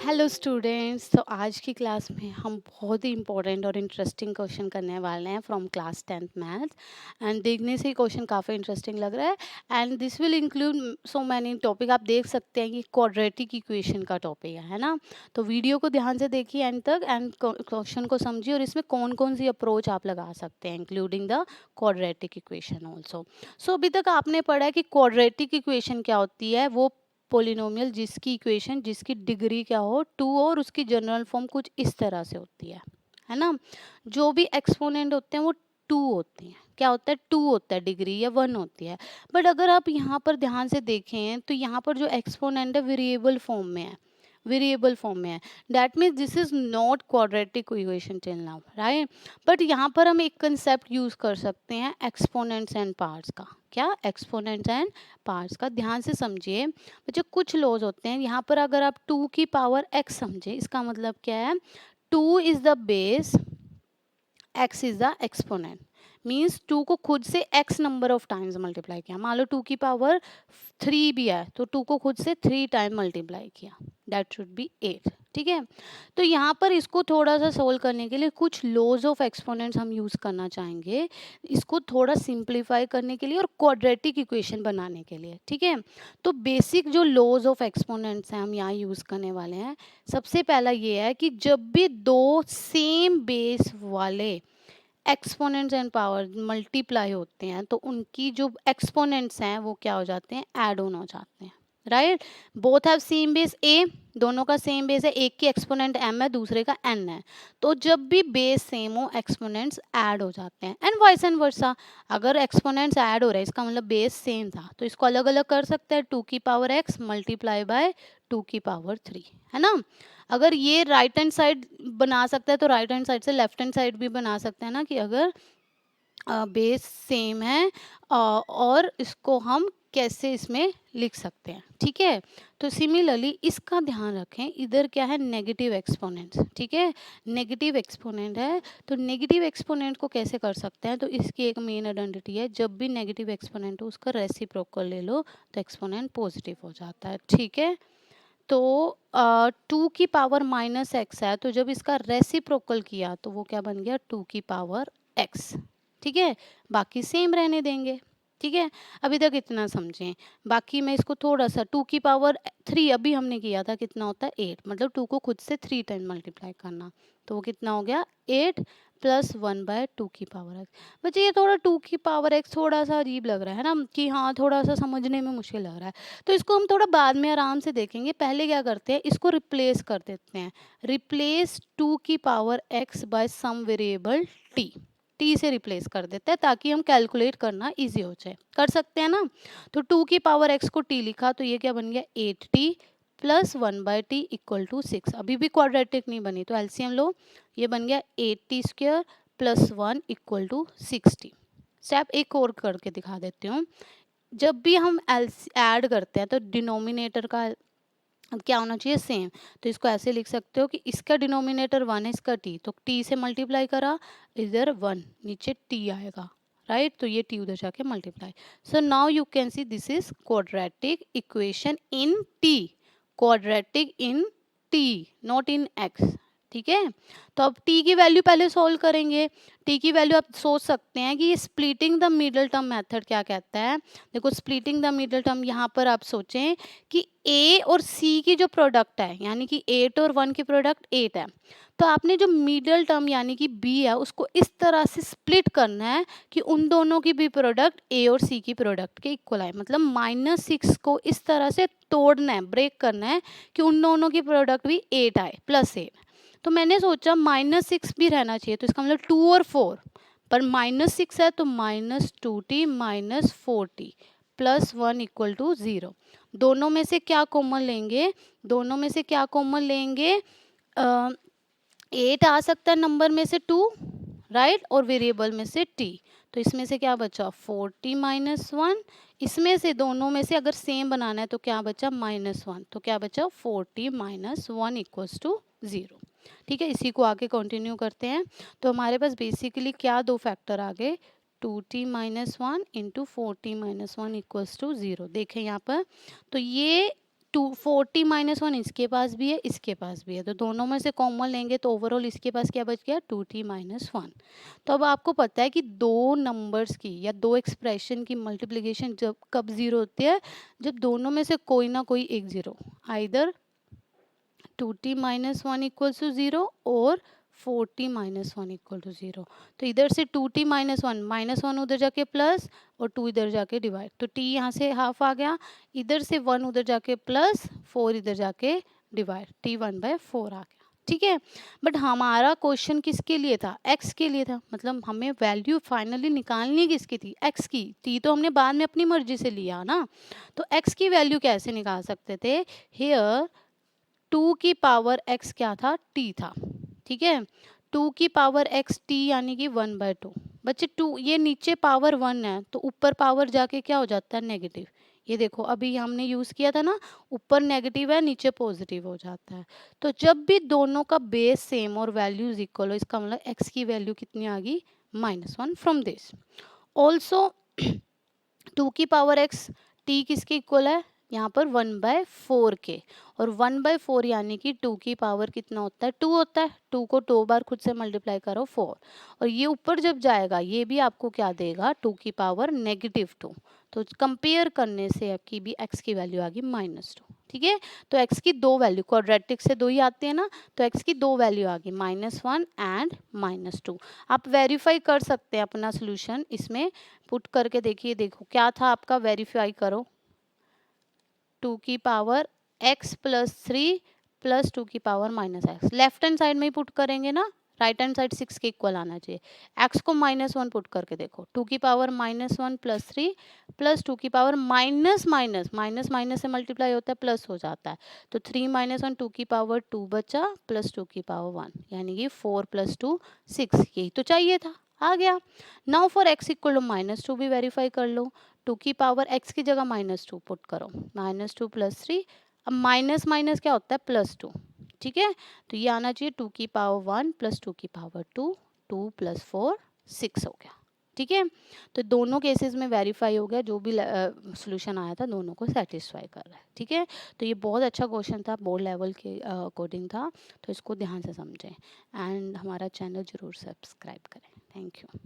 Hello students. तो आज की क्लास में हम बहुत ही इंपॉर्टेंट और इंटरेस्टिंग क्वेश्चन करने वाले हैं from class 10th maths. And देखने से ही क्वेश्चन काफ़ी इंटरेस्टिंग लग रहा है। And this will include so many topic. आप देख सकते हैं कि क्वाड्रेटिक इक्वेशन का टॉपिक है ना। तो वीडियो को ध्यान से देखिए एंड तक एंड क्वेश्चन को समझिए और इसमें कौन कौन सी अप्रोच आप लगा सकते हैं including the quadratic equation also. So अभी तक आपने पढ़ा है कि क्वाड्रेटिक इक्वेशन क्या होती है। वो पोलिनोमियल जिसकी इक्वेशन जिसकी डिग्री क्या हो 2 और उसकी जनरल फॉर्म कुछ इस तरह से होती है ना। जो भी एक्सपोनेंट होते हैं वो 2 होते हैं। क्या होता है 2 होता है डिग्री या 1 होती है। बट अगर आप यहाँ पर ध्यान से देखें तो यहाँ पर जो एक्सपोनेंट है वेरिएबल फॉर्म में है। वेरिएबल फॉर्म में है। That means this is not quadratic equation till now, right. But यहाँ पर हम एक कंसेप्ट यूज कर सकते हैं एक्सपोनेंट्स एंड पार्ट्स का। क्या एक्सपोनेंट्स एंड पार्ट्स का ध्यान से समझिए बच्चों। कुछ लॉज होते हैं यहाँ पर। अगर आप 2 की पावर x समझे इसका मतलब क्या है। 2 is the base, x is the exponent. Means 2 को खुद से x number of times multiply किया। मान लो 2 की पावर 3 भी है तो 2 को खुद से 3 टाइम मल्टीप्लाई किया। That should be 8। ठीक है। तो यहाँ पर इसको थोड़ा सा सोल्व करने के लिए कुछ लॉज ऑफ एक्सपोनेंट्स हम यूज करना चाहेंगे, इसको थोड़ा सिंप्लीफाई करने के लिए और क्वाड्रेटिक इक्वेशन बनाने के लिए। ठीक है। तो बेसिक जो लॉज ऑफ एक्सपोनेंट्स हैं हम यहाँ यूज करने वाले हैं। सबसे पहला ये है कि जब भी दो सेम बेस वाले एक्सपोनेंट्स एंड पावर मल्टीप्लाई होते हैं तो उनकी जो एक्सपोनेंट्स हैं वो क्या हो जाते हैं, ऐड ऑन हो जाते हैं, right. Both have same base A, दोनों का सेम बेस है। एक की एक्सपोनेंट m है दूसरे का n है। तो जब भी बेस सेम हो एक्सपोनेंट्स ऐड हो जाते हैं एंड वाइस एंड वर्सा। अगर एक्सपोनेंट्स ऐड हो रहे हैं इसका मतलब बेस सेम था तो इसको अलग अलग कर सकते हैं। 2 की पावर x मल्टीप्लाई बाय 2 की पावर 3, है ना। अगर ये राइट हैंड साइड बना सकता है तो राइट हैंड साइड से लेफ्ट हैंड साइड भी बना सकते हैं ना, कि अगर बेस सेम है और इसको हम कैसे इसमें लिख सकते हैं। ठीक है। तो सिमिलरली इसका ध्यान रखें, इधर क्या है नेगेटिव एक्सपोनेंट। ठीक है। नेगेटिव एक्सपोनेंट है तो नेगेटिव एक्सपोनेंट को कैसे कर सकते हैं। तो इसकी एक मेन आइडेंटिटी है, जब भी नेगेटिव एक्सपोनेंट हो उसका रेसिप्रोकल ले लो तो एक्सपोनेंट पॉजिटिव हो जाता है। ठीक है। तो 2 की पावर माइनस एक्स है तो जब इसका रेसिप्रोकल किया तो वो क्या बन गया 2 की पावर एक्स। ठीक है। बाकी सेम रहने देंगे। ठीक है। अभी तक इतना समझें। बाकी मैं इसको थोड़ा सा 2 की पावर 3 अभी हमने किया था कितना होता है 8, मतलब 2 को खुद से 3 टाइम मल्टीप्लाई करना तो वो कितना हो गया 8 प्लस 1 बाय 2 की पावर एक्स। बच्चे ये थोड़ा 2 की पावर एक्स थोड़ा सा अजीब लग रहा है ना, कि हाँ थोड़ा सा समझने में मुश्किल लग रहा है। तो इसको हम थोड़ा बाद में आराम से देखेंगे। पहले क्या करते हैं इसको रिप्लेस कर देते हैं। रिप्लेस 2 की पावर x बाय सम वेरिएबल t। टी से रिप्लेस कर देते हैं ताकि हम कैलकुलेट करना इजी हो जाए। कर सकते हैं ना। तो 2 की पावर x को t लिखा तो ये क्या बन गया 8t plus 1 by t equal to 6। अभी भी क्वाड्रेटिक नहीं बनी तो एलसीएम लो। ये बन गया 8t square plus 1 equal to 60। Step एक और करके दिखा देती हूँ। जब भी हम ऐड करते हैं तो डिनोमिनेटर का क्या होना चाहिए सेम। तो इसको ऐसे लिख सकते हो कि इसका डिनोमिनेटर 1 है इसका t, तो t से मल्टीप्लाई करा इधर 1 नीचे t आएगा, राइट। तो ये t उधर जाके multiply. So now you can see this is quadratic equation in t। Quadratic in t, not in x। ठीक है। तो अब t की वैल्यू पहले सोल्व करेंगे। t की वैल्यू आप सोच सकते हैं कि ये splitting the middle term method क्या कहता है। देखो स्प्लिटिंग द मिडल टर्म यहाँ पर आप सोचें कि a और c की जो प्रोडक्ट है यानी कि 8 और 1 की प्रोडक्ट 8 है। तो आपने जो मिडल टर्म यानी कि b है उसको इस तरह से स्प्लिट करना है कि उन दोनों की भी प्रोडक्ट a और c की प्रोडक्ट के इक्वल आए। मतलब -6 को इस तरह से तोड़ना है, ब्रेक करना है कि उन दोनों की प्रोडक्ट भी 8 आए प्लस 8। तो मैंने सोचा -6 भी रहना चाहिए तो इसका मतलब 2 और 4, पर -6 है तो -2t minus 4t plus 1 equal to 0। दोनों में से क्या कॉमन लेंगे, दोनों में से क्या कॉमन लेंगे, 8 आ सकता है नंबर में से 2, राइट, और वेरिएबल में से t। तो इसमें से क्या बचा 4t माइनस 1। इसमें से दोनों में से अगर सेम बनाना है तो क्या बचा -1, तो क्या बचा 4t माइनस 1 इक्वल्स टू 0। ठीक है। इसी को आगे कंटिन्यू करते हैं। तो हमारे पास बेसिकली क्या दो फैक्टर आ गए 2t minus 1 into 4t minus 1 equals to 0। देखें यहाँ पर तो ये 40 माइनस वन इसके पास भी है, इसके पास भी है, तो दोनों में से कॉमन लेंगे तो ओवरऑल इसके पास क्या बच गया 2t माइनस वन। तो अब आपको पता है कि दो नंबर्स की या दो एक्सप्रेशन की मल्टीप्लिकेशन जब कब जीरो होती है, जब दोनों में से कोई ना कोई एक zero, either 2t minus one equals to zero और 4t minus one equal to zero. तो इधर से 2t माइनस वन उधर जाके प्लस और 2 इधर जाके डिवाइड, तो t यहाँ से हाफ आ गया, इधर से 1 उधर जाके प्लस 4 इधर जाके डिवाइड, t 1/4 आ गया। ठीक है, बट हमारा क्वेश्चन किसके लिए था, x के लिए था, मतलब हमें वैल्यू फाइनली निकालनी किसकी थी, x की। t तो हमने बाद में अपनी मर्जी से लिया ना, तो x की वैल्यू कैसे निकाल सकते थे, हियर 2 की पावर x क्या था, t था। ठीक है, 2 की पावर x t यानी कि 1/2। बच्चे 2 ये नीचे पावर 1 है तो ऊपर पावर जाके क्या हो जाता है नेगेटिव। ये देखो अभी हमने यूज किया था ना, ऊपर नेगेटिव है नीचे पॉजिटिव हो जाता है। तो जब भी दोनों का बेस सेम और वैल्यूज इक्वल हो, इसका मतलब x की वैल्यू कितनी आ गई -1 फ्रॉम दिस। ऑल्सो 2 की पावर x t किसके इक्वल है, यहाँ पर 1/4 के, और 1/4 यानी कि 2 की पावर कितना होता है 2 होता है, 2 को 2 बार खुद से मल्टीप्लाई करो 4, और ये ऊपर जब जाएगा ये भी आपको क्या देगा 2 की पावर -2। तो कंपेयर करने से आपकी भी x की वैल्यू आ गई -2। ठीक है, तो x की दो वैल्यू, क्वाड्रेटिक से दो ही आते हैं ना, तो x की दो वैल्यू आ गई -1 एंड -2। आप वेरीफाई कर सकते हैं अपना सोल्यूशन, इसमें पुट करके देखिए, देखो क्या था आपका, वेरीफाई करो। 2 की पावर x प्लस 3 प्लस 2 की power -x, left hand side में ही पुट करेंगे ना, राइट हैंड साइड 6 के इक्वल आना चाहिए। x को -1 पुट करके देखो, 2 की पावर -1 प्लस 3 प्लस 2 की power minus minus minus minus से मल्टीप्लाई होता है प्लस हो जाता है, तो 3 - 1 2 की पावर 2 बचा प्लस 2 की पावर 1 यानी कि 4 + 2 6, यही तो चाहिए था, आ गया। Now for x equal to -2 भी वेरीफाई कर लो, 2 की पावर x की जगह -2 पुट करो, -2 + 3, अब माइनस माइनस क्या होता है +2। ठीक है, तो ये आना चाहिए 2 की पावर 1 प्लस 2 की पावर 2, 2 + 4 6 हो गया। ठीक है, तो दोनों केसेस में वेरीफाई हो गया, जो भी सोल्यूशन आया था दोनों को सेटिस्फाई कर रहा है। ठीक है, तो ये बहुत अच्छा क्वेश्चन था, बोर्ड लेवल के अकॉर्डिंग था, तो इसको ध्यान से समझें एंड हमारा चैनल जरूर सब्सक्राइब करें। Thank you.